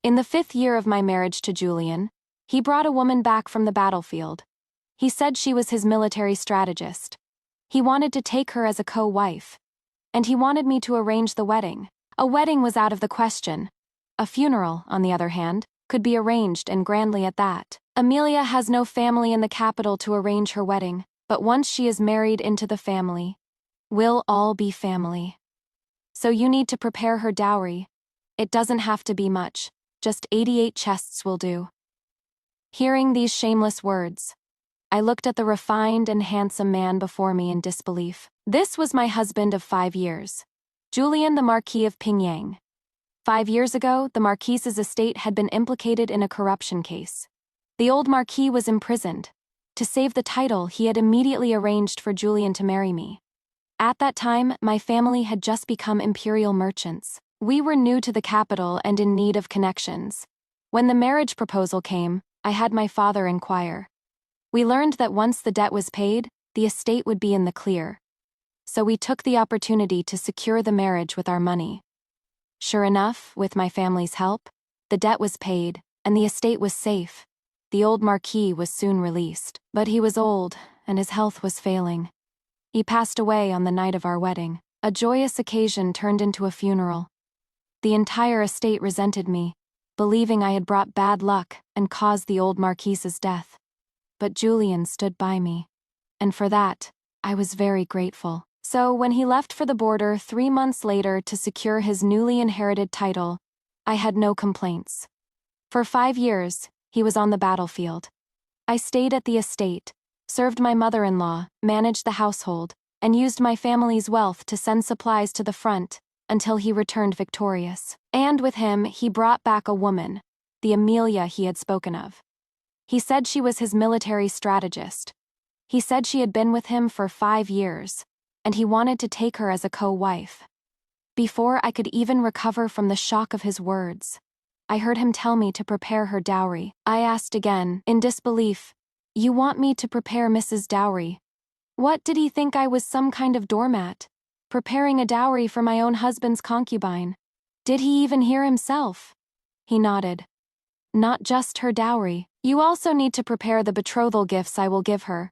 In the 5th year of my marriage to Julian, he brought a woman back from the battlefield. He said she was his military strategist. He wanted to take her as a co-wife. And he wanted me to arrange the wedding. A wedding was out of the question. A funeral, on the other hand, could be arranged, and grandly at that. Amelia has no family in the capital to arrange her wedding, but once she is married into the family, we'll all be family. So you need to prepare her dowry. It doesn't have to be much, just 88 chests will do. Hearing these shameless words, I looked at the refined and handsome man before me in disbelief. This was my husband of 5 years, Julian the Marquis of Pingyang. 5 years ago, the Marquis's estate had been implicated in a corruption case. The old Marquis was imprisoned. To save the title, he had immediately arranged for Julian to marry me. At that time, my family had just become imperial merchants. We were new to the capital and in need of connections. When the marriage proposal came, I had my father inquire. We learned that once the debt was paid, the estate would be in the clear. So we took the opportunity to secure the marriage with our money. Sure enough, with my family's help, the debt was paid, and the estate was safe. The old Marquis was soon released, but he was old, and his health was failing. He passed away on the night of our wedding. A joyous occasion turned into a funeral. The entire estate resented me, believing I had brought bad luck and caused the old Marquis's death. But Julian stood by me, and for that, I was very grateful. So when he left for the border 3 months later to secure his newly inherited title, I had no complaints. For 5 years, he was on the battlefield. I stayed at the estate, served my mother-in-law, managed the household, and used my family's wealth to send supplies to the front until he returned victorious. And with him, he brought back a woman, the Amelia he had spoken of. He said she was his military strategist. He said she had been with him for 5 years, and he wanted to take her as a co-wife. Before I could even recover from the shock of his words, I heard him tell me to prepare her dowry. I asked again, in disbelief, "You want me to prepare Mrs. Dowry?" What did he think I was, some kind of doormat? Preparing a dowry for my own husband's concubine. Did he even hear himself? He nodded. Not just her dowry. You also need to prepare the betrothal gifts I will give her.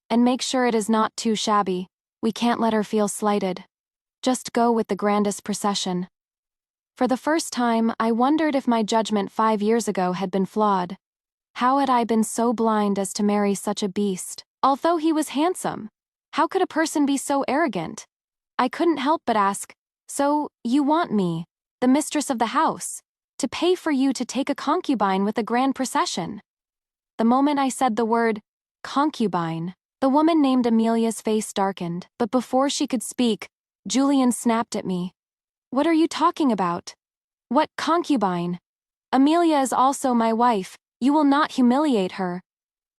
And make sure it is not too shabby. We can't let her feel slighted. Just go with the grandest procession. For the first time, I wondered if my judgment 5 years ago had been flawed. How had I been so blind as to marry such a beast? Although he was handsome, how could a person be so arrogant? I couldn't help but ask, "So, you want me, the mistress of the house, to pay for you to take a concubine with a grand procession?" The moment I said the word, concubine, the woman named Amelia's face darkened, but before she could speak, Julian snapped at me. "What are you talking about? What concubine? Amelia is also my wife. You will not humiliate her."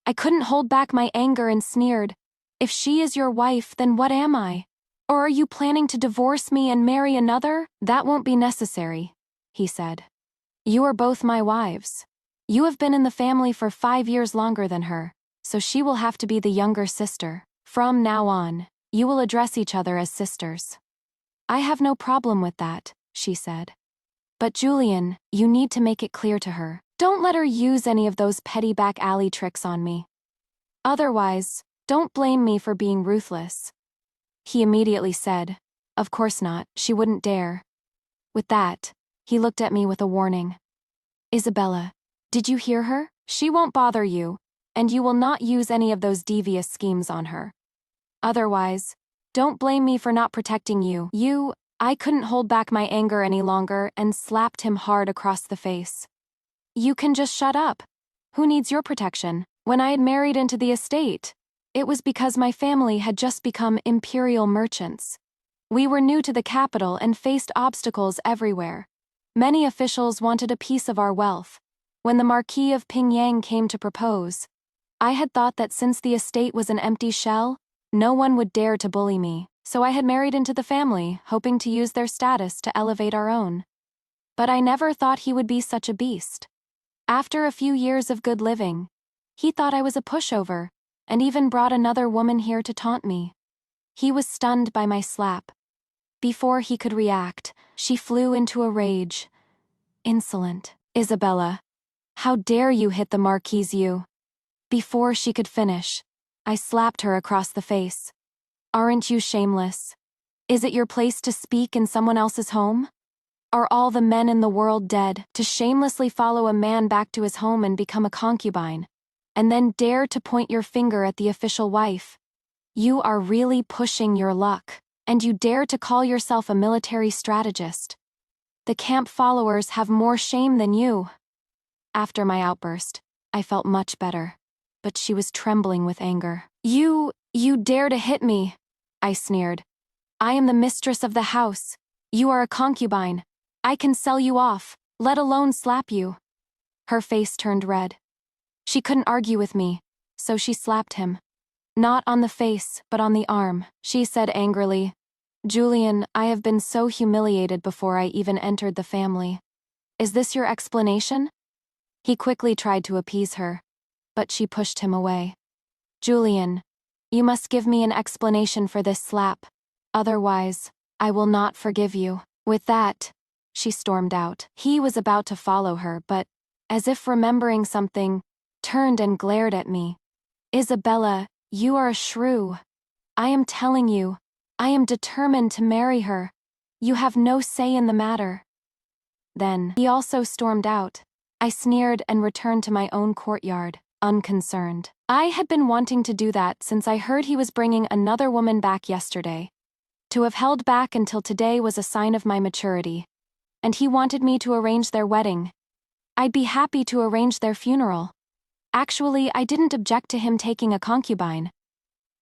I couldn't hold back my anger and sneered, "If she is your wife, then what am I? Or are you planning to divorce me and marry another?" "That won't be necessary," he said. "You are both my wives. You have been in the family for 5 years longer than her, so she will have to be the younger sister. From now on, you will address each other as sisters." "I have no problem with that," she said. "But Julian, you need to make it clear to her. Don't let her use any of those petty back alley tricks on me. Otherwise, don't blame me for being ruthless." He immediately said, "Of course not, she wouldn't dare." With that, he looked at me with a warning. "Isabella, did you hear her? She won't bother you, and you will not use any of those devious schemes on her. Otherwise, don't blame me for not protecting you." I couldn't hold back my anger any longer and slapped him hard across the face. "You can just shut up. Who needs your protection?" When I had married into the estate, it was because my family had just become imperial merchants. We were new to the capital and faced obstacles everywhere. Many officials wanted a piece of our wealth. When the Marquis of Pingyang came to propose, I had thought that since the estate was an empty shell, no one would dare to bully me, so I had married into the family, hoping to use their status to elevate our own. But I never thought he would be such a beast. After a few years of good living, he thought I was a pushover, and even brought another woman here to taunt me. He was stunned by my slap. Before he could react, she flew into a rage. "Insolent. Isabella, how dare you hit the Marquise, you? Before she could finish, I slapped her across the face. Aren't you shameless? Is it your place to speak in someone else's home? Are all the men in the world dead to shamelessly follow a man back to his home and become a concubine, and then dare to point your finger at the official wife? You are really pushing your luck, and you dare to call yourself a military strategist. The camp followers have more shame than you. After my outburst, I felt much better, but she was trembling with anger. You dare to hit me, I sneered. I am the mistress of the house. You are a concubine. I can sell you off, let alone slap you. Her face turned red. She couldn't argue with me, so she slapped him. Not on the face, but on the arm, she said angrily. Julian, I have been so humiliated before I even entered the family. Is this your explanation? He quickly tried to appease her, but she pushed him away. Julian, you must give me an explanation for this slap. Otherwise, I will not forgive you. With that, she stormed out. He was about to follow her, but, as if remembering something, turned and glared at me. Isabella, you are a shrew. I am telling you, I am determined to marry her. You have no say in the matter. Then, he also stormed out. I sneered and returned to my own courtyard, unconcerned. I had been wanting to do that since I heard he was bringing another woman back yesterday. To have held back until today was a sign of my maturity. And he wanted me to arrange their wedding. I'd be happy to arrange their funeral. Actually, I didn't object to him taking a concubine.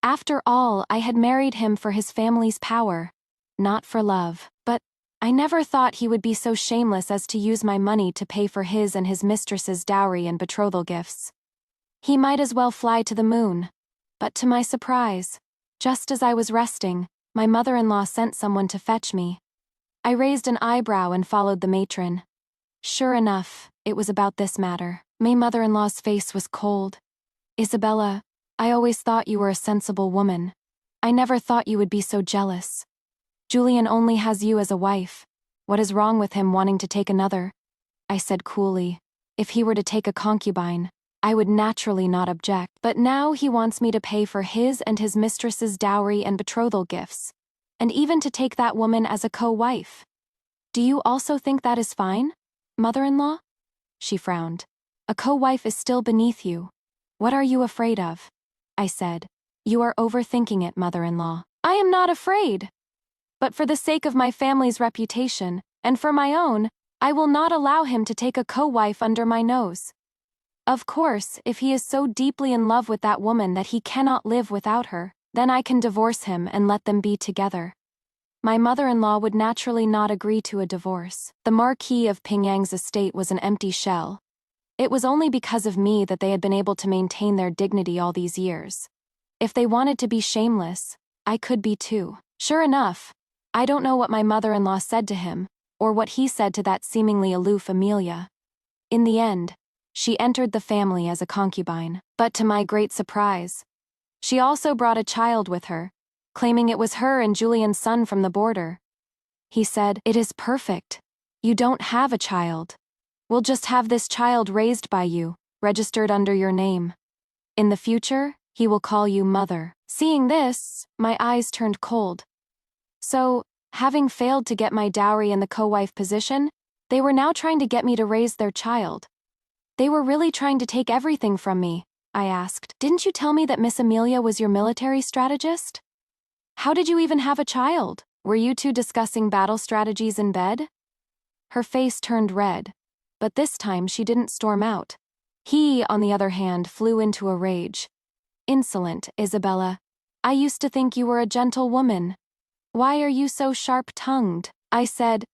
After all, I had married him for his family's power, not for love. But I never thought he would be so shameless as to use my money to pay for his and his mistress's dowry and betrothal gifts. He might as well fly to the moon. But to my surprise, just as I was resting, my mother-in-law sent someone to fetch me. I raised an eyebrow and followed the matron. Sure enough, it was about this matter. My mother-in-law's face was cold. Isabella, I always thought you were a sensible woman. I never thought you would be so jealous. Julian only has you as a wife. What is wrong with him wanting to take another? I said coolly. If he were to take a concubine, I would naturally not object. But now he wants me to pay for his and his mistress's dowry and betrothal gifts, and even to take that woman as a co-wife. Do you also think that is fine, mother-in-law? She frowned. A co-wife is still beneath you. What are you afraid of? I said. You are overthinking it, mother-in-law. I am not afraid. But for the sake of my family's reputation, and for my own, I will not allow him to take a co-wife under my nose. Of course, if he is so deeply in love with that woman that he cannot live without her, then I can divorce him and let them be together. My mother-in-law would naturally not agree to a divorce. The Marquis of Pingyang's estate was an empty shell. It was only because of me that they had been able to maintain their dignity all these years. If they wanted to be shameless, I could be too. Sure enough, I don't know what my mother-in-law said to him, or what he said to that seemingly aloof Amelia. In the end, she entered the family as a concubine, but to my great surprise, she also brought a child with her, claiming it was her and Julian's son from the border. He said, "It is perfect. You don't have a child. We'll just have this child raised by you, registered under your name. In the future, he will call you mother." Seeing this, my eyes turned cold. So, having failed to get my dowry in the co-wife position, they were now trying to get me to raise their child. They were really trying to take everything from me, I asked. Didn't you tell me that Miss Amelia was your military strategist? How did you even have a child? Were you two discussing battle strategies in bed? Her face turned red, but this time she didn't storm out. He, on the other hand, flew into a rage. Insolent, Isabella. I used to think you were a gentle woman. Why are you so sharp-tongued? I said,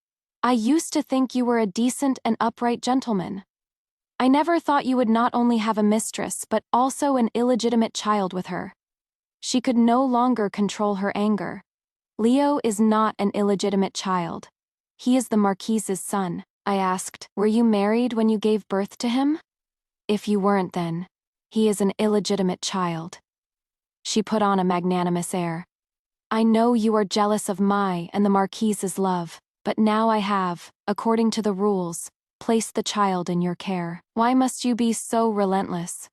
I used to think you were a decent and upright gentleman. I never thought you would not only have a mistress but also an illegitimate child with her. She could no longer control her anger. Leo is not an illegitimate child. He is the Marquise's son. I asked, were you married when you gave birth to him? If you weren't then, he is an illegitimate child. She put on a magnanimous air. I know you are jealous of my and the Marquise's love, but now I have, according to the rules, place the child in your care. Why must you be so relentless?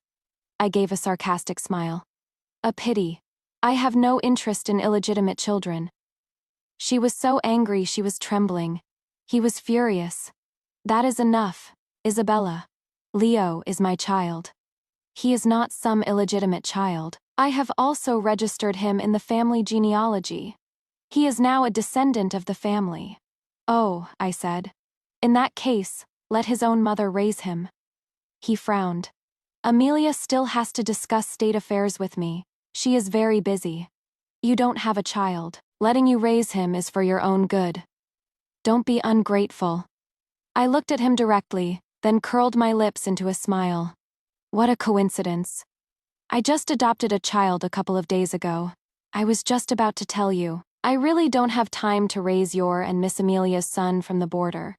I gave a sarcastic smile. A pity. I have no interest in illegitimate children. She was so angry she was trembling. He was furious. That is enough, Isabella. Leo is my child. He is not some illegitimate child. I have also registered him in the family genealogy. He is now a descendant of the family. Oh, I said. In that case, let his own mother raise him. He frowned. Amelia still has to discuss state affairs with me. She is very busy. You don't have a child. Letting you raise him is for your own good. Don't be ungrateful. I looked at him directly, then curled my lips into a smile. What a coincidence. I just adopted a child a couple of days ago. I was just about to tell you. I really don't have time to raise your and Miss Amelia's son from the border.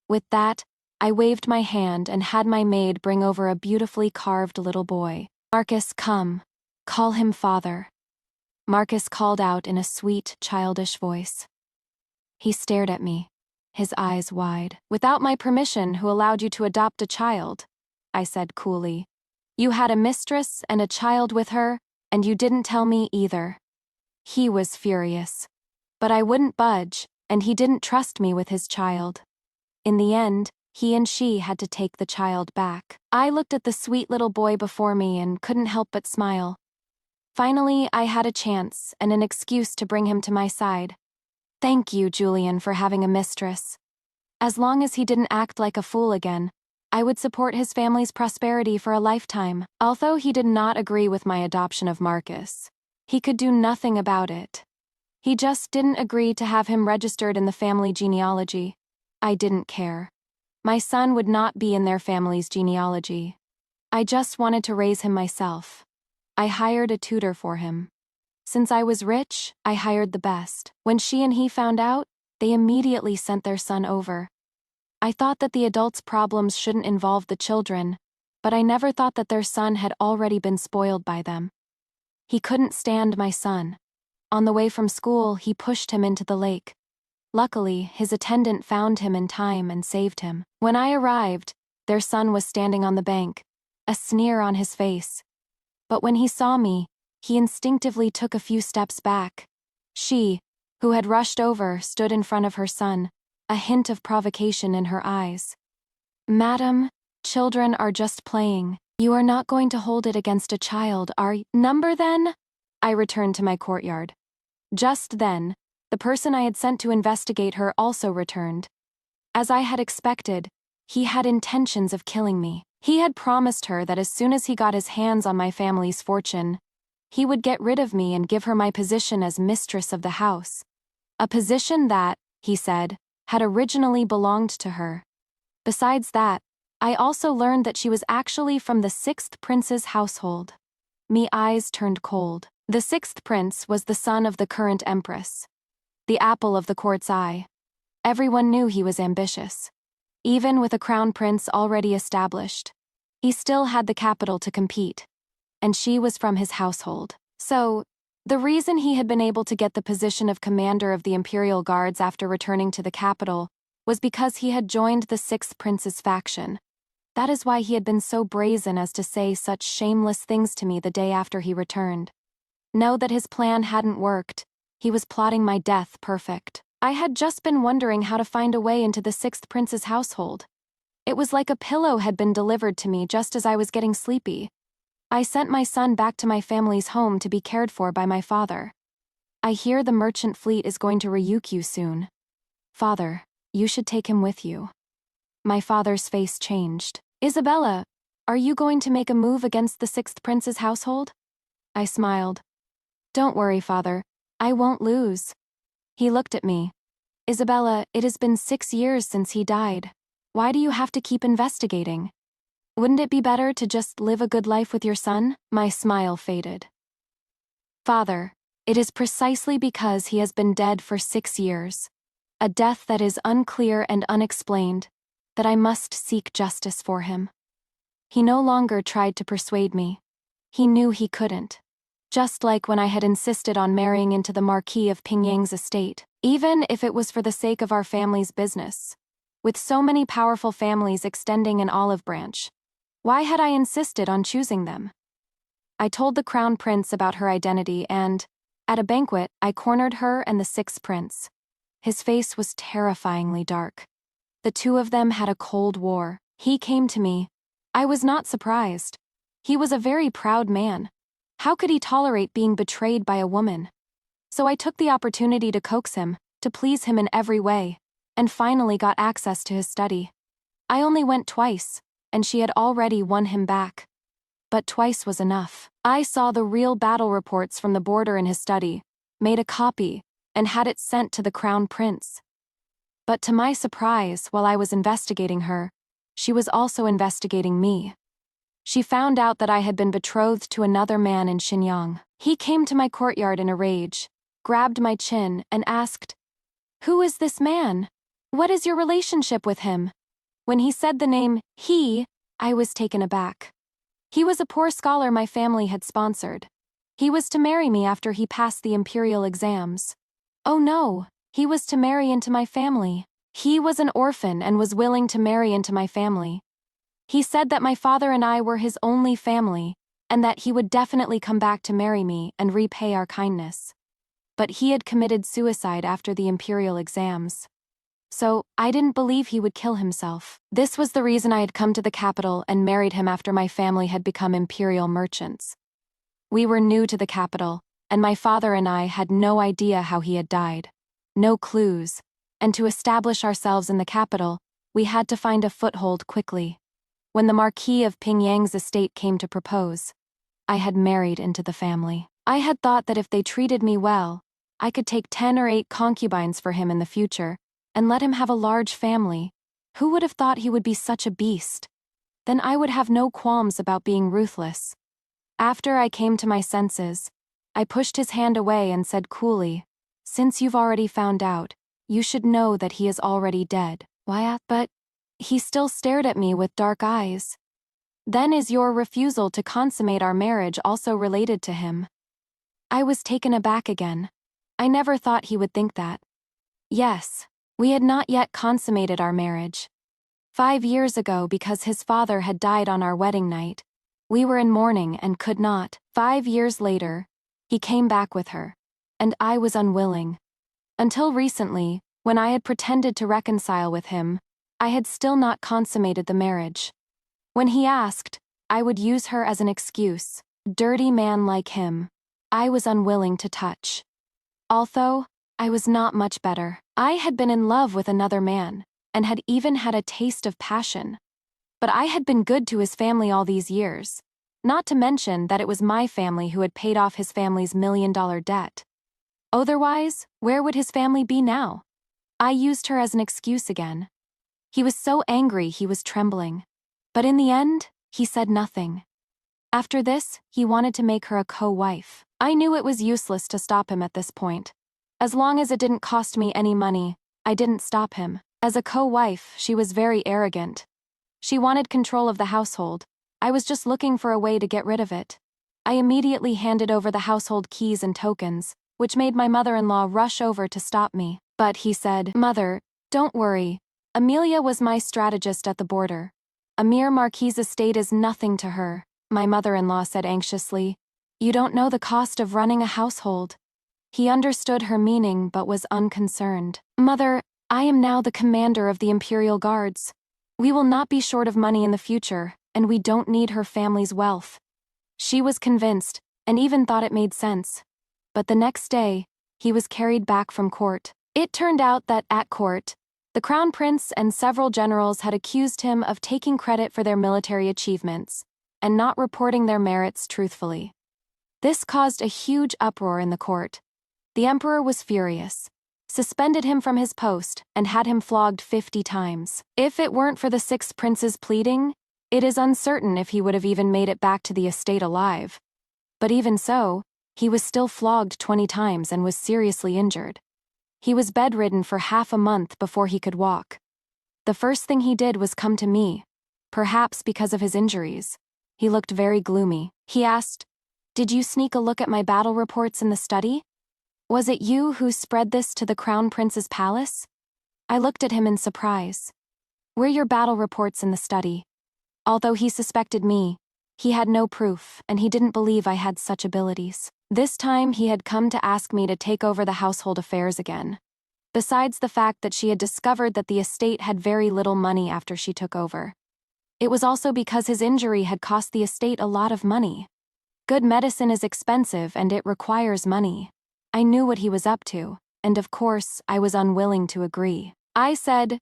With that, I waved my hand and had my maid bring over a beautifully carved little boy. Marcus, come. Call him father. Marcus called out in a sweet, childish voice. He stared at me, his eyes wide. Without my permission, who allowed you to adopt a child? I said coolly. You had a mistress and a child with her, and you didn't tell me either. He was furious. But I wouldn't budge, and he didn't trust me with his child. In the end, he and she had to take the child back. I looked at the sweet little boy before me and couldn't help but smile. Finally, I had a chance and an excuse to bring him to my side. Thank you, Julian, for having a mistress. As long as he didn't act like a fool again, I would support his family's prosperity for a lifetime. Although he did not agree with my adoption of Marcus, he could do nothing about it. He just didn't agree to have him registered in the family genealogy. I didn't care. My son would not be in their family's genealogy. I just wanted to raise him myself. I hired a tutor for him. Since I was rich, I hired the best. When she and he found out, they immediately sent their son over. I thought that the adults' problems shouldn't involve the children, but I never thought that their son had already been spoiled by them. He couldn't stand my son. On the way from school, he pushed him into the lake. Luckily, his attendant found him in time and saved him. When I arrived, their son was standing on the bank, a sneer on his face. But when he saw me, he instinctively took a few steps back. She, who had rushed over, stood in front of her son, a hint of provocation in her eyes. Madam, children are just playing. You are not going to hold it against a child, are you? Number then? I returned to my courtyard. Just then, the person I had sent to investigate her also returned. As I had expected, he had intentions of killing me. He had promised her that as soon as he got his hands on my family's fortune, he would get rid of me and give her my position as mistress of the house. A position that, he said, had originally belonged to her. Besides that, I also learned that she was actually from the 6th prince's household. Me eyes turned cold. The 6th prince was the son of the current empress. The apple of the court's eye. Everyone knew he was ambitious. Even with a crown prince already established, he still had the capital to compete. And she was from his household. So, the reason he had been able to get the position of commander of the Imperial Guards after returning to the capital was because he had joined the 6th prince's faction. That is why he had been so brazen as to say such shameless things to me the day after he returned. Know that his plan hadn't worked. He was plotting my death perfect. I had just been wondering how to find a way into the 6th prince's household. It was like a pillow had been delivered to me just as I was getting sleepy. I sent my son back to my family's home to be cared for by my father. I hear the merchant fleet is going to Ryukyu soon. Father, you should take him with you. My father's face changed. Isabella, are you going to make a move against the 6th prince's household? I smiled. Don't worry, father. I won't lose. He looked at me. Isabella, it has been 6 years since he died. Why do you have to keep investigating? Wouldn't it be better to just live a good life with your son? My smile faded. Father, it is precisely because he has been dead for 6 years, a death that is unclear and unexplained, that I must seek justice for him. He no longer tried to persuade me. He knew he couldn't. Just like when I had insisted on marrying into the Marquis of Pingyang's estate, even if it was for the sake of our family's business. with so many powerful families extending an olive branch. Why had I insisted on choosing them? I told the crown prince about her identity and, at a banquet, I cornered her and the sixth prince. His face was terrifyingly dark. The two of them had a cold war. He came to me. I was not surprised. He was a very proud man. How could he tolerate being betrayed by a woman? So I took the opportunity to coax him, to please him in every way, and finally got access to his study. I only went twice, and she had already won him back. But twice was enough. I saw the real battle reports from the border in his study, made a copy, and had it sent to the crown prince. But to my surprise, while I was investigating her, she was also investigating me. She found out that I had been betrothed to another man in Xinjiang. He came to my courtyard in a rage, grabbed my chin, and asked, "Who is this man? What is your relationship with him?" When he said the name, he, I was taken aback. He was a poor scholar my family had sponsored. He was to marry me after he passed the imperial exams. Oh no, he was to marry into my family. He was an orphan and was willing to marry into my family. He said that my father and I were his only family, and that he would definitely come back to marry me and repay our kindness. But he had committed suicide after the imperial exams. So, I didn't believe he would kill himself. This was the reason I had come to the capital and married him after my family had become imperial merchants. We were new to the capital, and my father and I had no idea how he had died. No clues, and to establish ourselves in the capital, we had to find a foothold quickly. When the Marquis of Pingyang's estate came to propose, I had married into the family. I had thought that if they treated me well, I could take 10 or 8 concubines for him in the future, and let him have a large family. Who would have thought he would be such a beast? Then I would have no qualms about being ruthless. After I came to my senses, I pushed his hand away and said coolly, "Since you've already found out, you should know that he is already dead." Why? But he still stared at me with dark eyes. "Then is your refusal to consummate our marriage also related to him?" I was taken aback again. I never thought he would think that. Yes. We had not yet consummated our marriage. 5 years ago, because his father had died on our wedding night, we were in mourning and could not. 5 years later, he came back with her, and I was unwilling. Until recently, when I had pretended to reconcile with him, I had still not consummated the marriage. When he asked, I would use her as an excuse. Dirty man like him, I was unwilling to touch. Although, I was not much better. I had been in love with another man, and had even had a taste of passion. But I had been good to his family all these years, not to mention that it was my family who had paid off his family's $1 million debt. Otherwise, where would his family be now? I used her as an excuse again. He was so angry he was trembling. But in the end, he said nothing. After this, he wanted to make her a co-wife. I knew it was useless to stop him at this point. As long as it didn't cost me any money, I didn't stop him. As a co-wife, she was very arrogant. She wanted control of the household. I was just looking for a way to get rid of it. I immediately handed over the household keys and tokens, which made my mother-in-law rush over to stop me. But he said, "Mother, don't worry. Amelia was my strategist at the border. A mere marquise estate is nothing to her," my mother-in-law said anxiously. "You don't know the cost of running a household." He understood her meaning but was unconcerned. "Mother, I am now the commander of the Imperial Guards. We will not be short of money in the future, and we don't need her family's wealth." She was convinced, and even thought it made sense. But the next day, he was carried back from court. It turned out that at court, the crown prince and several generals had accused him of taking credit for their military achievements, and not reporting their merits truthfully. This caused a huge uproar in the court. The emperor was furious, suspended him from his post, and had him flogged 50 times. If it weren't for the 6 princes pleading, it is uncertain if he would have even made it back to the estate alive. But even so, he was still flogged 20 times and was seriously injured. He was bedridden for half a month before he could walk. The first thing he did was come to me, perhaps because of his injuries. He looked very gloomy. He asked, "Did you sneak a look at my battle reports in the study? Was it you who spread this to the crown prince's palace?" I looked at him in surprise. Were your battle reports in the study? Although he suspected me, he had no proof, and he didn't believe I had such abilities. This time he had come to ask me to take over the household affairs again. Besides the fact that she had discovered that the estate had very little money after she took over. It was also because his injury had cost the estate a lot of money. Good medicine is expensive and it requires money. I knew what he was up to, and of course, I was unwilling to agree. I said,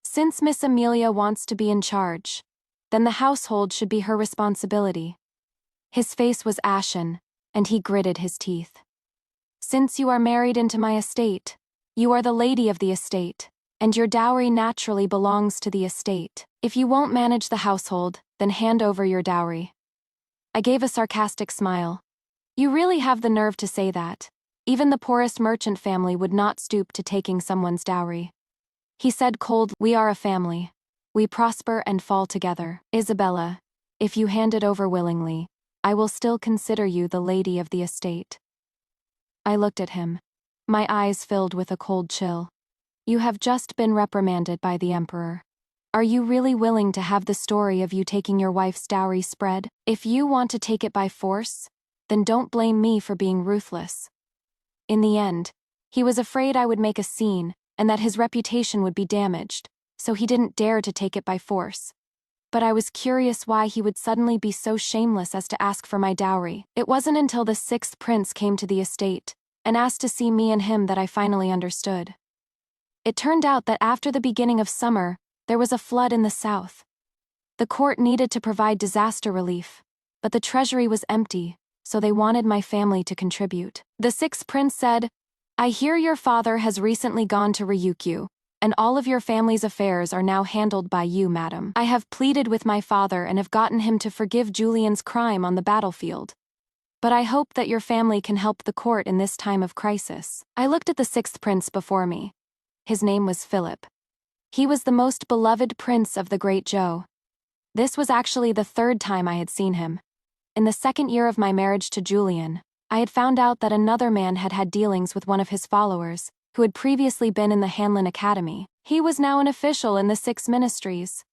since Miss Amelia wants to be in charge, then the household should be her responsibility. His face was ashen, and he gritted his teeth. Since you are married into my estate, you are the lady of the estate, and your dowry naturally belongs to the estate. If you won't manage the household, then hand over your dowry. I gave a sarcastic smile. You really have the nerve to say that. Even the poorest merchant family would not stoop to taking someone's dowry. He said coldly, we are a family. We prosper and fall together. Isabella, if you hand it over willingly, I will still consider you the lady of the estate. I looked at him. My eyes filled with a cold chill. You have just been reprimanded by the emperor. Are you really willing to have the story of you taking your wife's dowry spread? If you want to take it by force, then don't blame me for being ruthless. In the end, he was afraid I would make a scene, and that his reputation would be damaged, so he didn't dare to take it by force. But I was curious why he would suddenly be so shameless as to ask for my dowry. It wasn't until the sixth prince came to the estate and asked to see me and him that I finally understood. It turned out that after the beginning of summer, there was a flood in the south. The court needed to provide disaster relief, but the treasury was empty, so they wanted my family to contribute. The sixth prince said, I hear your father has recently gone to Ryukyu, and all of your family's affairs are now handled by you, madam. I have pleaded with my father and have gotten him to forgive Julian's crime on the battlefield. But I hope that your family can help the court in this time of crisis. I looked at the sixth prince before me. His name was Philip. He was the most beloved prince of the Great Zhou. This was actually the third time I had seen him. In the second year of my marriage to Julian, I had found out that another man had had dealings with one of his followers, who had previously been in the Hanlin Academy. He was now an official in the 6 ministries.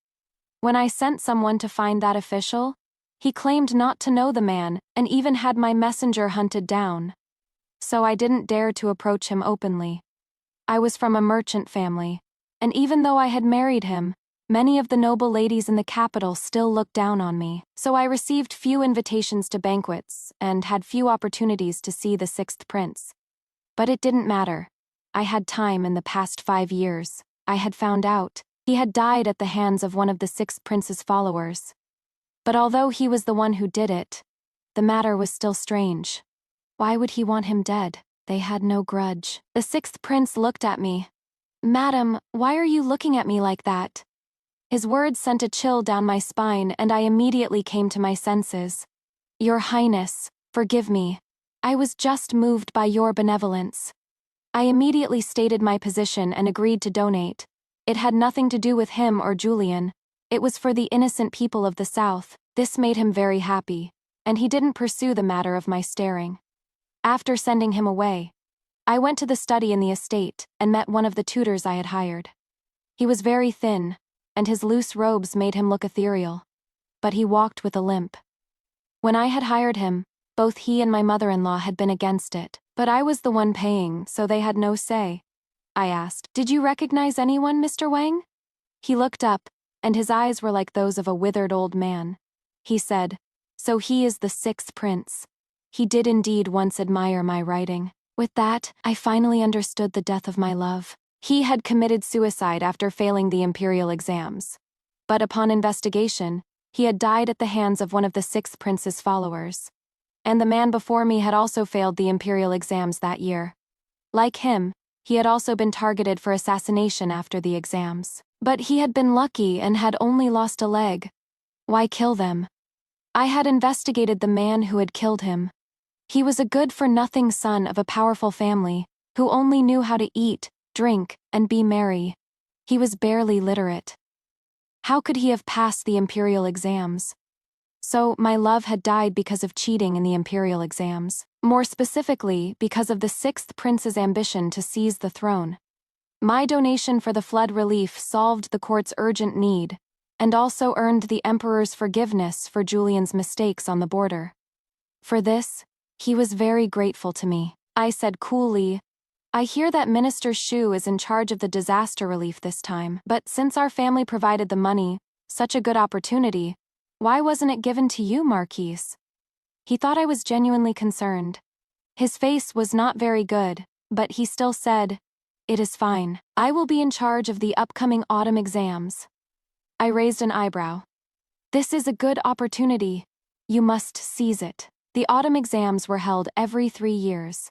When I sent someone to find that official, he claimed not to know the man and even had my messenger hunted down. So I didn't dare to approach him openly. I was from a merchant family, and even though I had married him, many of the noble ladies in the capital still looked down on me. So I received few invitations to banquets and had few opportunities to see the sixth prince. But it didn't matter. I had time in the past 5 years. I had found out he had died at the hands of one of the sixth prince's followers. But although he was the one who did it, the matter was still strange. Why would he want him dead? They had no grudge. The sixth prince looked at me. Madam, why are you looking at me like that? His words sent a chill down my spine and I immediately came to my senses. Your Highness, forgive me. I was just moved by your benevolence. I immediately stated my position and agreed to donate. It had nothing to do with him or Julian. It was for the innocent people of the South. This made him very happy, and he didn't pursue the matter of my staring. After sending him away, I went to the study in the estate and met one of the tutors I had hired. He was very thin, and his loose robes made him look ethereal. But he walked with a limp. When I had hired him, both he and my mother-in-law had been against it, but I was the one paying, so they had no say. I asked, did you recognize anyone, Mr. Wang? He looked up, and his eyes were like those of a withered old man. He said, so he is the sixth prince. He did indeed once admire my writing. With that, I finally understood the death of my love. He had committed suicide after failing the imperial exams. But upon investigation, he had died at the hands of one of the sixth prince's followers. And the man before me had also failed the imperial exams that year. Like him, he had also been targeted for assassination after the exams. But he had been lucky and had only lost a leg. Why kill them? I had investigated the man who had killed him. He was a good-for-nothing son of a powerful family, who only knew how to eat, drink, and be merry. He was barely literate. How could he have passed the imperial exams? So, my love had died because of cheating in the imperial exams. More specifically, because of the sixth prince's ambition to seize the throne. My donation for the flood relief solved the court's urgent need, and also earned the emperor's forgiveness for Julian's mistakes on the border. For this, he was very grateful to me. I said coolly, I hear that Minister Shu is in charge of the disaster relief this time, but since our family provided the money, such a good opportunity, why wasn't it given to you, Marquise? He thought I was genuinely concerned. His face was not very good, but he still said, It is fine. I will be in charge of the upcoming autumn exams. I raised an eyebrow. This is a good opportunity. You must seize it. The autumn exams were held every 3 years.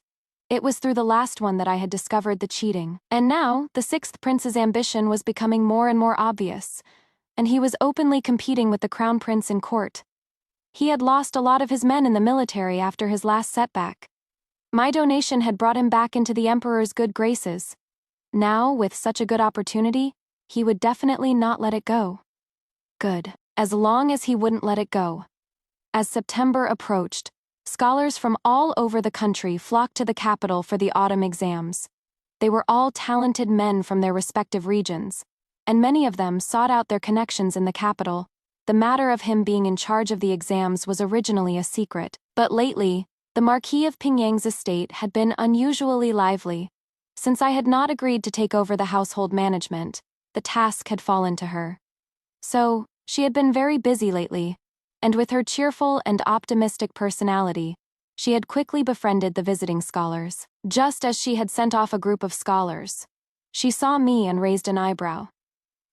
It was through the last one that I had discovered the cheating, and now the sixth prince's ambition was becoming more and more obvious, and he was openly competing with the crown prince in court. He had lost a lot of his men in the military after his last setback. My donation had brought him back into the emperor's good graces. Now, with such a good opportunity, he would definitely not let it go. Good, as long as he wouldn't let it go. As September approached, scholars from all over the country flocked to the capital for the autumn exams. They were all talented men from their respective regions, and many of them sought out their connections in the capital. The matter of him being in charge of the exams was originally a secret, but lately, the Marquis of Pingyang's estate had been unusually lively. Since I had not agreed to take over the household management, the task had fallen to her. So, she had been very busy lately, and with her cheerful and optimistic personality, she had quickly befriended the visiting scholars. Just as she had sent off a group of scholars, she saw me and raised an eyebrow.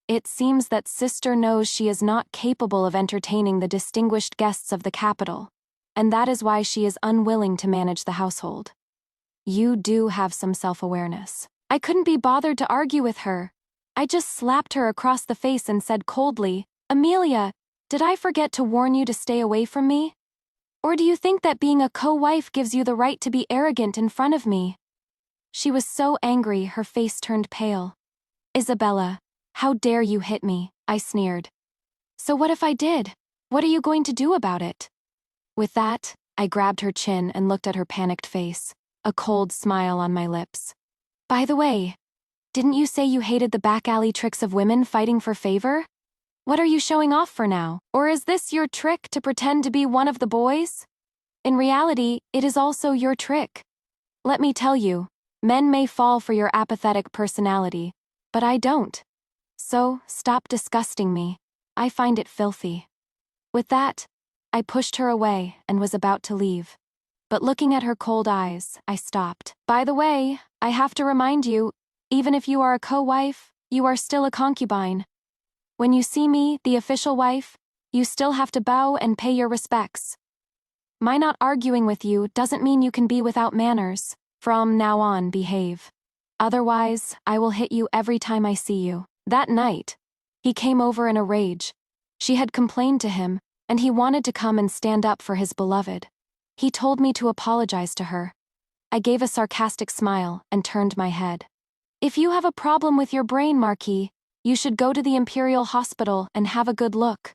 It seems that sister knows she is not capable of entertaining the distinguished guests of the capital, and that is why she is unwilling to manage the household. You do have some self-awareness. I couldn't be bothered to argue with her. I just slapped her across the face and said coldly, Amelia, did I forget to warn you to stay away from me? Or do you think that being a co-wife gives you the right to be arrogant in front of me? She was so angry her face turned pale. Isabella, how dare you hit me? I sneered. So what if I did? What are you going to do about it? With that, I grabbed her chin and looked at her panicked face, a cold smile on my lips. By the way, didn't you say you hated the back alley tricks of women fighting for favor? What are you showing off for now? Or is this your trick to pretend to be one of the boys? In reality, it is also your trick. Let me tell you, men may fall for your apathetic personality, but I don't. So, stop disgusting me. I find it filthy. With that, I pushed her away and was about to leave. But looking at her cold eyes, I stopped. By the way, I have to remind you, even if you are a co-wife, you are still a concubine. When you see me, the official wife, you still have to bow and pay your respects. My not arguing with you doesn't mean you can be without manners. From now on, behave. Otherwise, I will hit you every time I see you. That night, he came over in a rage. She had complained to him, and he wanted to come and stand up for his beloved. He told me to apologize to her. I gave a sarcastic smile and turned my head. If you have a problem with your brain, Marquis, you should go to the Imperial Hospital and have a good look.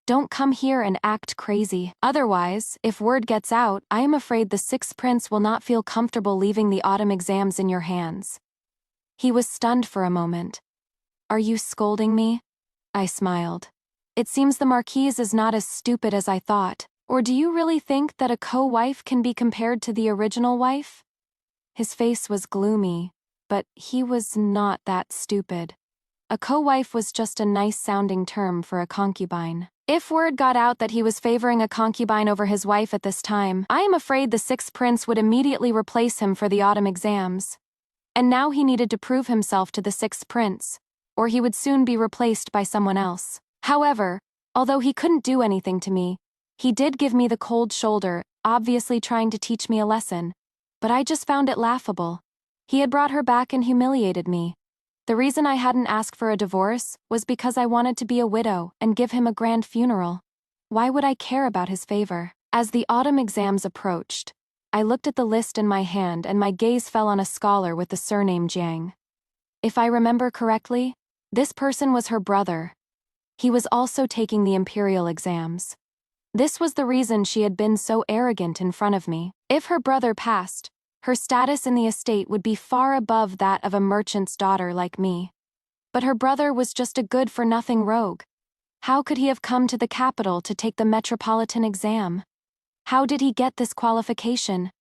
Don't come here and act crazy. Otherwise, if word gets out, I am afraid the sixth prince will not feel comfortable leaving the autumn exams in your hands. He was stunned for a moment. Are you scolding me? I smiled. It seems the Marquise is not as stupid as I thought. Or do you really think that a co-wife can be compared to the original wife? His face was gloomy, but he was not that stupid. A co-wife was just a nice-sounding term for a concubine. If word got out that he was favoring a concubine over his wife at this time, I am afraid the sixth prince would immediately replace him for the autumn exams. And now he needed to prove himself to the sixth prince, or he would soon be replaced by someone else. However, although he couldn't do anything to me, he did give me the cold shoulder, obviously trying to teach me a lesson. But I just found it laughable. He had brought her back and humiliated me. The reason I hadn't asked for a divorce was because I wanted to be a widow and give him a grand funeral. Why would I care about his favor? As the autumn exams approached, I looked at the list in my hand and my gaze fell on a scholar with the surname Jiang. If I remember correctly, this person was her brother. He was also taking the imperial exams. This was the reason she had been so arrogant in front of me. If her brother passed, Her status in the estate would be far above that of a merchant's daughter like me. But her brother was just a good-for-nothing rogue. How could he have come to the capital to take the metropolitan exam? How did he get this qualification?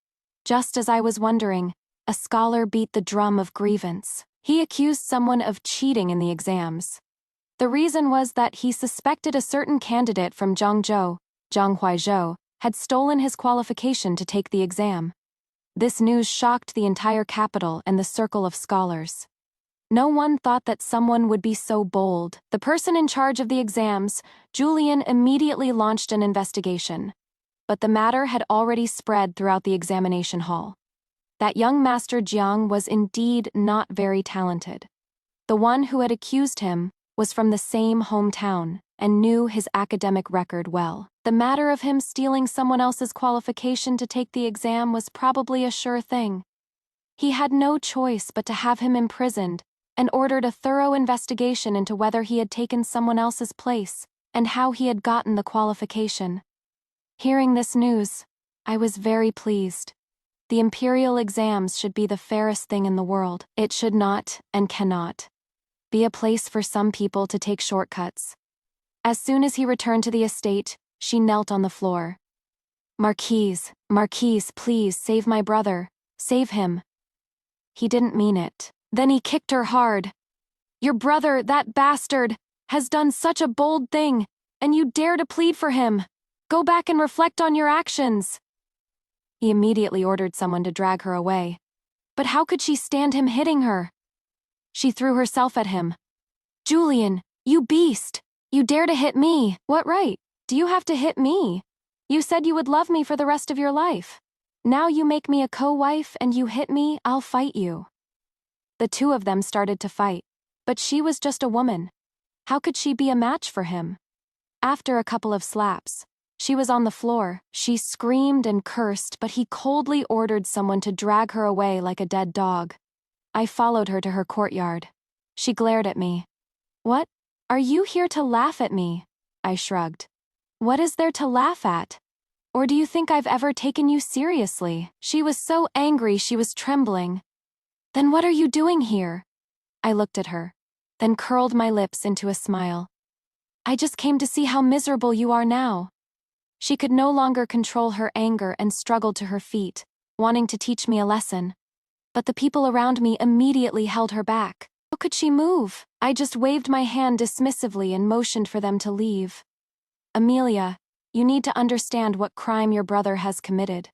Just as I was wondering, a scholar beat the drum of grievance. He accused someone of cheating in the exams. The reason was that he suspected a certain candidate from Zhangzhou, Zhang Huaizhou, had stolen his qualification to take the exam. This news shocked the entire capital and the circle of scholars. No one thought that someone would be so bold. The person in charge of the exams, Julian, immediately launched an investigation. But the matter had already spread throughout the examination hall. That young Master Jiang was indeed not very talented. The one who had accused him was from the same hometown and knew his academic record well. The matter of him stealing someone else's qualification to take the exam was probably a sure thing. He had no choice but to have him imprisoned and ordered a thorough investigation into whether he had taken someone else's place and how he had gotten the qualification. Hearing this news, I was very pleased. The imperial exams should be the fairest thing in the world. It should not, and cannot, be a place for some people to take shortcuts. As soon as he returned to the estate, she knelt on the floor. "Marquise, Marquise, please save my brother. Save him." He didn't mean it. Then he kicked her hard. "Your brother, that bastard, has done such a bold thing, and you dare to plead for him. Go back and reflect on your actions." He immediately ordered someone to drag her away. But how could she stand him hitting her? She threw herself at him. "Julian, you beast! You dare to hit me! What right do you have to hit me? You said you would love me for the rest of your life. Now you make me a co-wife and you hit me, I'll fight you." The two of them started to fight, but she was just a woman. How could she be a match for him? After a couple of slaps, she was on the floor. She screamed and cursed, but he coldly ordered someone to drag her away like a dead dog. I followed her to her courtyard. She glared at me. "What? Are you here to laugh at me?" I shrugged. "What is there to laugh at? Or do you think I've ever taken you seriously?" She was so angry she was trembling. "Then what are you doing here?" I looked at her, then curled my lips into a smile. "I just came to see how miserable you are now." She could no longer control her anger and struggled to her feet, wanting to teach me a lesson. But the people around me immediately held her back. How could she move? I just waved my hand dismissively and motioned for them to leave. "Amelia, you need to understand what crime your brother has committed.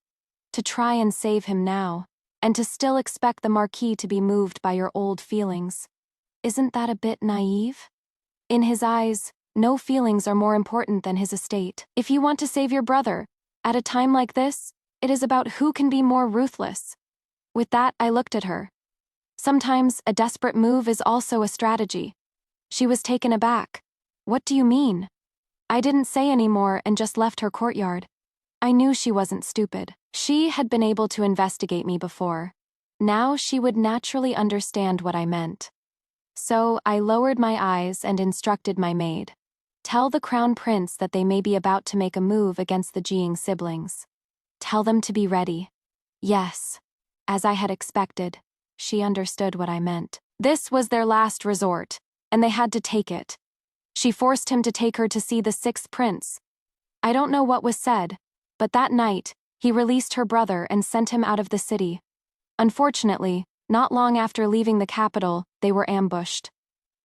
To try and save him now, and to still expect the Marquis to be moved by your old feelings. Isn't that a bit naive? In his eyes, no feelings are more important than his estate. If you want to save your brother, at a time like this, it is about who can be more ruthless." With that, I looked at her. Sometimes a desperate move is also a strategy. She was taken aback. "What do you mean?" I didn't say any more and just left her courtyard. I knew she wasn't stupid. She had been able to investigate me before. Now she would naturally understand what I meant. So I lowered my eyes and instructed my maid. "Tell the crown prince that they may be about to make a move against the Jing siblings. Tell them to be ready." Yes. As I had expected, she understood what I meant. This was their last resort, and they had to take it. She forced him to take her to see the sixth prince. I don't know what was said, but that night, he released her brother and sent him out of the city. Unfortunately, not long after leaving the capital, they were ambushed.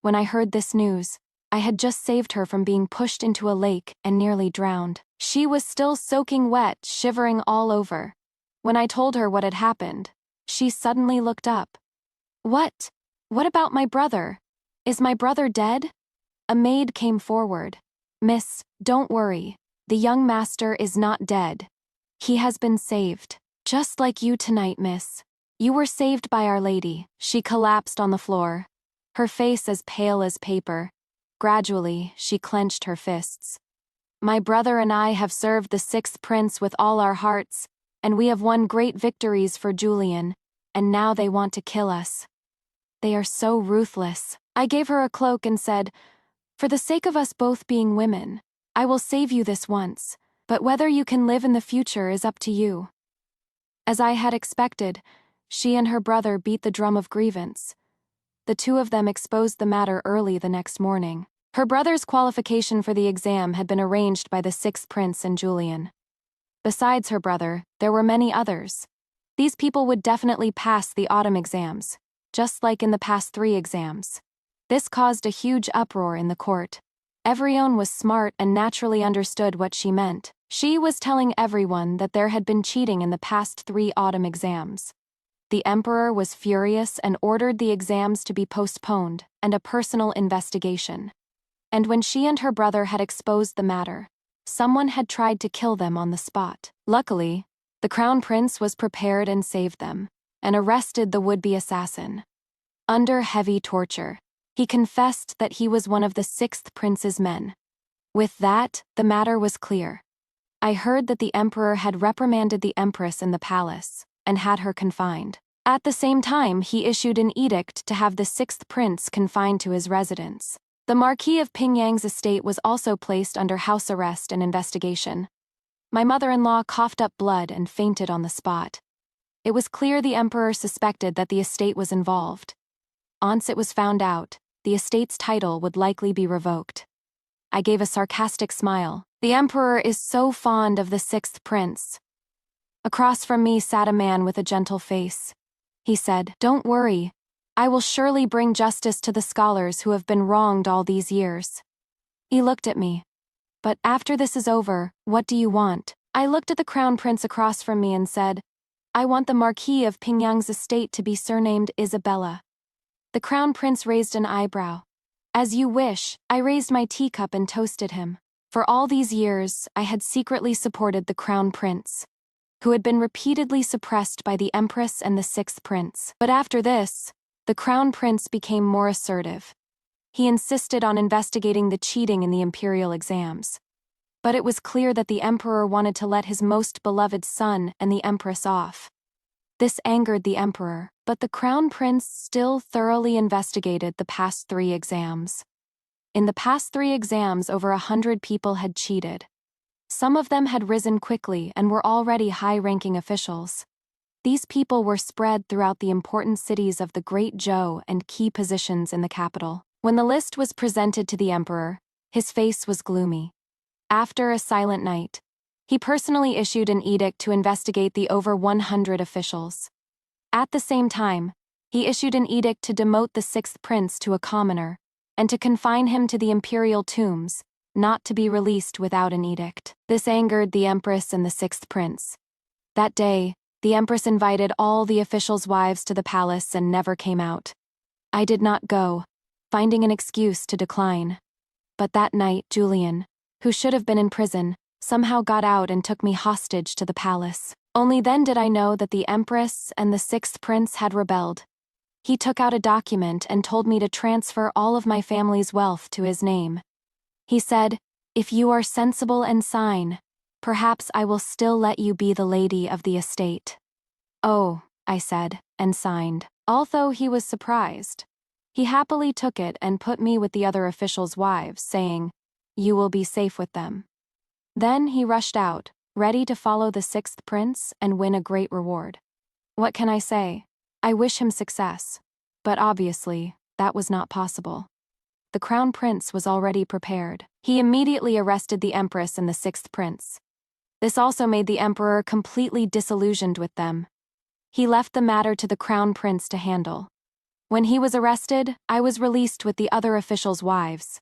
When I heard this news, I had just saved her from being pushed into a lake and nearly drowned. She was still soaking wet, shivering all over. When I told her what had happened, she suddenly looked up. "What? What about my brother? Is my brother dead?" A maid came forward. "Miss, don't worry. The young master is not dead. He has been saved. Just like you tonight, miss. You were saved by Our Lady." She collapsed on the floor, her face as pale as paper. Gradually, she clenched her fists. "My brother and I have served the sixth prince with all our hearts, and we have won great victories for Julian, and now they want to kill us. They are so ruthless." I gave her a cloak and said, "For the sake of us both being women, I will save you this once, but whether you can live in the future is up to you." As I had expected, she and her brother beat the drum of grievance. The two of them exposed the matter early the next morning. Her brother's qualification for the exam had been arranged by the sixth prince and Julian. Besides her brother, there were many others. These people would definitely pass the autumn exams, just like in the past 3 exams. This caused a huge uproar in the court. Everyone was smart and naturally understood what she meant. She was telling everyone that there had been cheating in the past 3 autumn exams. The emperor was furious and ordered the exams to be postponed and a personal investigation. And when she and her brother had exposed the matter, someone had tried to kill them on the spot. Luckily, the crown prince was prepared and saved them, and arrested the would-be assassin. Under heavy torture, he confessed that he was one of the sixth prince's men. With that, the matter was clear. I heard that the emperor had reprimanded the empress in the palace, and had her confined. At the same time, he issued an edict to have the sixth prince confined to his residence. The Marquis of Pingyang's estate was also placed under house arrest and investigation. My mother-in-law coughed up blood and fainted on the spot. It was clear the emperor suspected that the estate was involved. Once it was found out, the estate's title would likely be revoked. I gave a sarcastic smile. The emperor is so fond of the sixth prince. Across from me sat a man with a gentle face. He said, "Don't worry. I will surely bring justice to the scholars who have been wronged all these years." He looked at me. "But after this is over, what do you want?" I looked at the crown prince across from me and said, "I want the Marquis of Pingyang's estate to be surnamed Isabella." The crown prince raised an eyebrow. "As you wish." I raised my teacup and toasted him. For all these years, I had secretly supported the crown prince, who had been repeatedly suppressed by the empress and the sixth prince. But after this, the crown prince became more assertive. He insisted on investigating the cheating in the imperial exams. But it was clear that the emperor wanted to let his most beloved son and the empress off. This angered the emperor, but the crown prince still thoroughly investigated the past 3 exams. In the past 3 exams, over 100 people had cheated. Some of them had risen quickly and were already high-ranking officials. These people were spread throughout the important cities of the Great Zhou and key positions in the capital. When the list was presented to the emperor, his face was gloomy. After a silent night, he personally issued an edict to investigate the over 100 officials. At the same time, he issued an edict to demote the sixth prince to a commoner, and to confine him to the imperial tombs, not to be released without an edict. This angered the empress and the sixth prince. That day, the empress invited all the officials' wives to the palace and never came out. I did not go, finding an excuse to decline. But that night, Julian, who should have been in prison, somehow got out and took me hostage to the palace. Only then did I know that the empress and the sixth prince had rebelled. He took out a document and told me to transfer all of my family's wealth to his name. He said, "If you are sensible and sign, perhaps I will still let you be the lady of the estate." "Oh," I said, and signed. Although he was surprised, he happily took it and put me with the other officials' wives, saying, "You will be safe with them." Then he rushed out, ready to follow the sixth prince and win a great reward. What can I say? I wish him success. But obviously, that was not possible. The crown prince was already prepared. He immediately arrested the empress and the sixth prince. This also made the emperor completely disillusioned with them. He left the matter to the crown prince to handle. When he was arrested, I was released with the other officials' wives.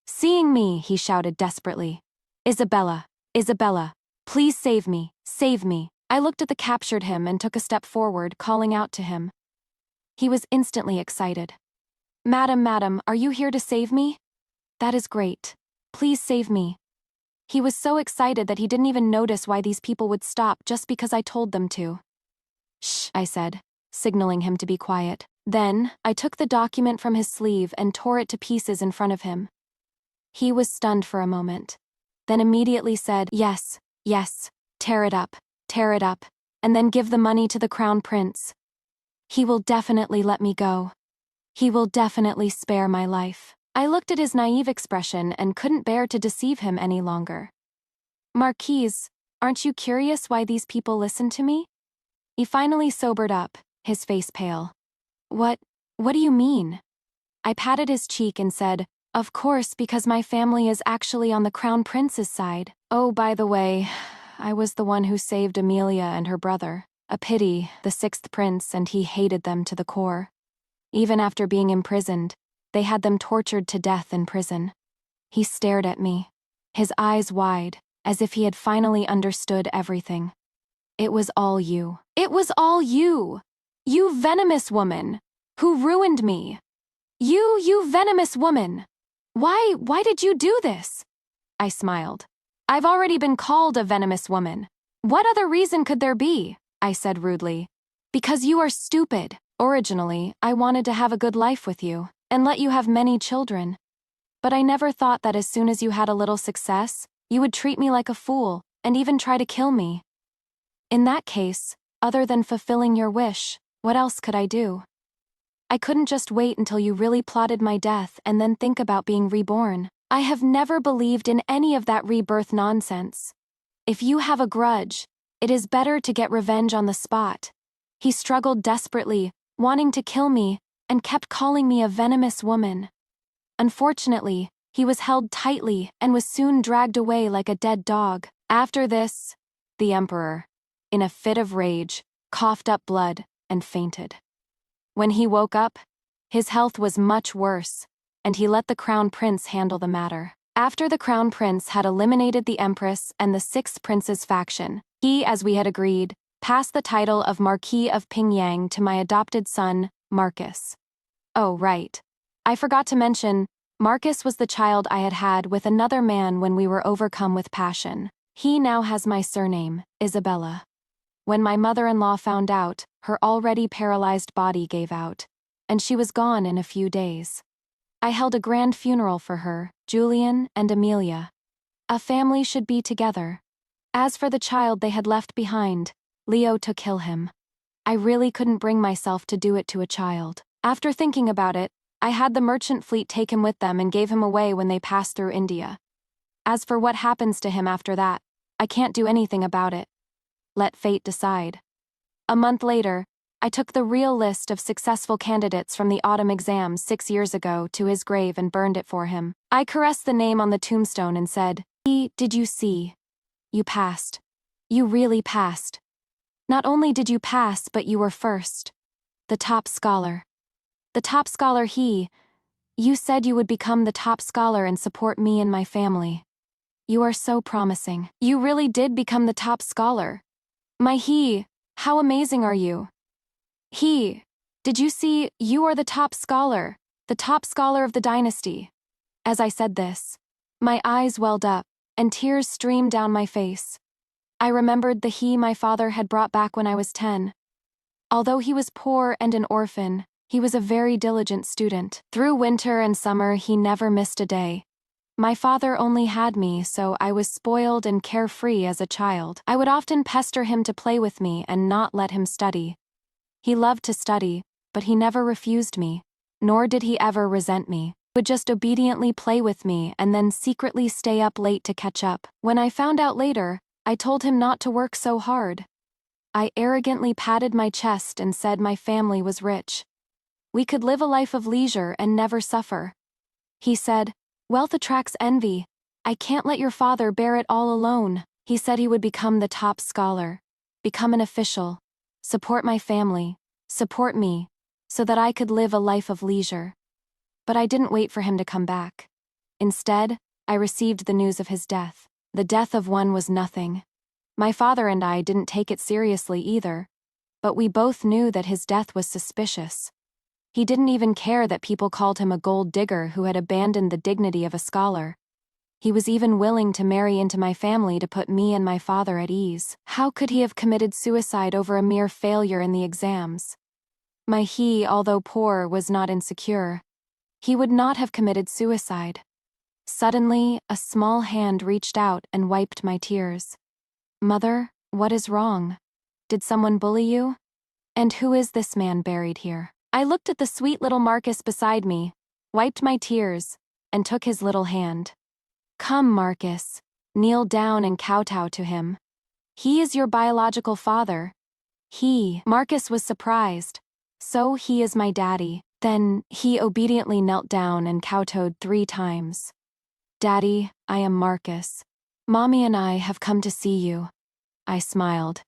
Seeing me, he shouted desperately, "Isabella, Isabella, please save me, save me." I looked at the captured him and took a step forward, calling out to him. He was instantly excited. "Madam, madam, are you here to save me?" "That is great. Please save me." He was so excited that he didn't even notice why these people would stop just because I told them to. "Shh," I said, signaling him to be quiet. Then, I took the document from his sleeve and tore it to pieces in front of him. He was stunned for a moment, then immediately said, "Yes, yes, tear it up, and then give the money to the crown prince. He will definitely let me go. He will definitely spare my life." I looked at his naive expression and couldn't bear to deceive him any longer. "Marquise, aren't you curious why these people listen to me?" He finally sobered up, his face pale. What do you mean? I patted his cheek and said, of course, because my family is actually on the crown prince's side. Oh, by the way, I was the one who saved Amelia and her brother. A pity, the sixth prince, and he hated them to the core. Even after being imprisoned, they had them tortured to death in prison. He stared at me, his eyes wide, as if he had finally understood everything. It was all you. It was all you! You venomous woman! Who ruined me! You venomous woman! Why did you do this? I smiled. I've already been called a venomous woman. What other reason could there be? I said rudely. Because you are stupid. Originally, I wanted to have a good life with you, and let you have many children. But I never thought that as soon as you had a little success, you would treat me like a fool, and even try to kill me. In that case, other than fulfilling your wish, what else could I do? I couldn't just wait until you really plotted my death and then think about being reborn. I have never believed in any of that rebirth nonsense. If you have a grudge, it is better to get revenge on the spot. He struggled desperately, wanting to kill me, and kept calling me a venomous woman. Unfortunately, he was held tightly and was soon dragged away like a dead dog. After this, the emperor, in a fit of rage, coughed up blood and fainted. When he woke up, his health was much worse, and he let the crown prince handle the matter. After the crown prince had eliminated the empress and the sixth prince's faction, he, as we had agreed, passed the title of Marquis of Pingyang to my adopted son, Marcus. Oh, right. I forgot to mention, Marcus was the child I had had with another man when we were overcome with passion. He now has my surname, Isabella. When my mother-in-law found out, her already paralyzed body gave out, and she was gone in a few days. I held a grand funeral for her, Julian and Amelia. A family should be together. As for the child they had left behind, Leo to kill him. I really couldn't bring myself to do it to a child. After thinking about it, I had the merchant fleet take him with them and gave him away when they passed through India. As for what happens to him after that, I can't do anything about it. Let fate decide. A month later, I took the real list of successful candidates from the autumn exams 6 years ago to his grave and burned it for him. I caressed the name on the tombstone and said, Did you see? You passed. You really passed. Not only did you pass, but you were first. The top scholar. The top scholar you said you would become the top scholar and support me and my family. You are so promising. You really did become the top scholar. My how amazing are you? Did you see, you are the top scholar of the dynasty. As I said this, my eyes welled up, and tears streamed down my face. I remembered the my father had brought back when I was 10. Although he was poor and an orphan, he was a very diligent student. Through winter and summer, he never missed a day. My father only had me, so I was spoiled and carefree as a child. I would often pester him to play with me and not let him study. He loved to study, but he never refused me, nor did he ever resent me. He would just obediently play with me and then secretly stay up late to catch up. When I found out later, I told him not to work so hard. I arrogantly patted my chest and said my family was rich. We could live a life of leisure and never suffer. He said, wealth attracts envy. I can't let your father bear it all alone. He said he would become the top scholar, become an official, support my family, support me, so that I could live a life of leisure. But I didn't wait for him to come back. Instead, I received the news of his death. The death of one was nothing. My father and I didn't take it seriously either, but we both knew that his death was suspicious. He didn't even care that people called him a gold digger who had abandoned the dignity of a scholar. He was even willing to marry into my family to put me and my father at ease. How could he have committed suicide over a mere failure in the exams? My although poor, was not insecure. He would not have committed suicide. Suddenly, a small hand reached out and wiped my tears. Mother, what is wrong? Did someone bully you? And who is this man buried here? I looked at the sweet little Marcus beside me, wiped my tears, and took his little hand. Come, Marcus, kneel down and kowtow to him. He is your biological father. Marcus was surprised. So he is my daddy. Then he obediently knelt down and kowtowed 3 times. Daddy, I am Marcus. Mommy and I have come to see you. I smiled.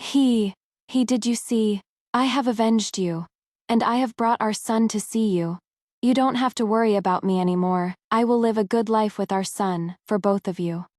Did you see? I have avenged you. And I have brought our son to see you. You don't have to worry about me anymore. I will live a good life with our son, for both of you.